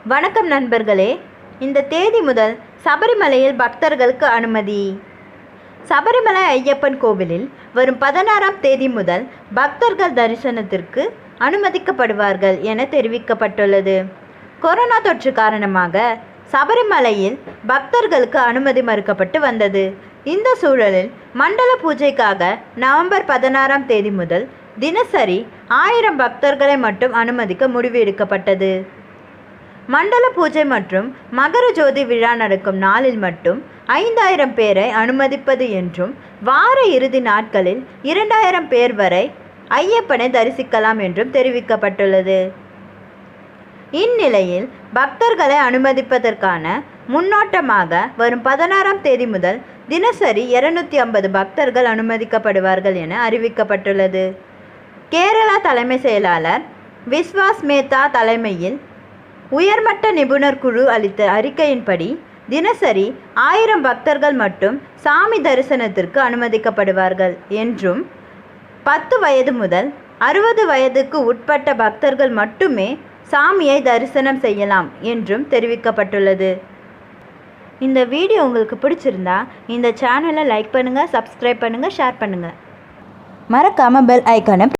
வணக்கம் நண்பர்களே. இந்த தேதி முதல் சபரிமலையில் பக்தர்களுக்கு அனுமதி. சபரிமலை ஐயப்பன் கோவிலில் வரும் 16ஆம் தேதி முதல் பக்தர்கள் தரிசனத்திற்கு அனுமதிக்கப்படுவார்கள் என தெரிவிக்கப்பட்டுள்ளது. கொரோனா தொற்று காரணமாக சபரிமலையில் பக்தர்களுக்கு அனுமதி மறுக்கப்பட்டு வந்தது. இந்த சூழலில் மண்டல பூஜைக்காக நவம்பர் 16ஆம் தேதி முதல் தினசரி 1000 பக்தர்களை மட்டும் அனுமதிக்க முடிவு எடுக்கப்பட்டது. மண்டல பூஜை மற்றும் மகர ஜோதி விழா நடக்கும் நாளில் மட்டும் 5000 பேரை அனுமதிப்பது என்றும், வார இறுதி நாட்களில் 2000 பேர் வரை ஐயப்பனை தரிசிக்கலாம் என்றும் தெரிவிக்கப்பட்டுள்ளது. இந்நிலையில் பக்தர்களை அனுமதிப்பதற்கான முன்னோட்டமாக வரும் 16ஆம் தேதி முதல் தினசரி 250 பக்தர்கள் அனுமதிக்கப்படுவார்கள் என அறிவிக்கப்பட்டுள்ளது. கேரளா தலைமை செயலாளர் விஸ்வாஸ் மேத்தா தலைமையில் உயர்மட்ட நிபுணர் குழு அளித்த அறிக்கையின்படி தினசரி 1000 பக்தர்கள் மட்டும் சாமி தரிசனத்திற்கு அனுமதிக்கப்படுவார்கள் என்றும், 10 வயது முதல் 60 வயதுக்கு உட்பட்ட பக்தர்கள் மட்டுமே சாமியை தரிசனம் செய்யலாம் என்றும் தெரிவிக்கப்பட்டுள்ளது. இந்த வீடியோ உங்களுக்கு பிடிச்சிருந்தா இந்த சேனலை லைக் பண்ணுங்கள், சப்ஸ்கிரைப் பண்ணுங்கள், ஷேர் பண்ணுங்கள். மறக்காமல் பெல் ஐக்கானை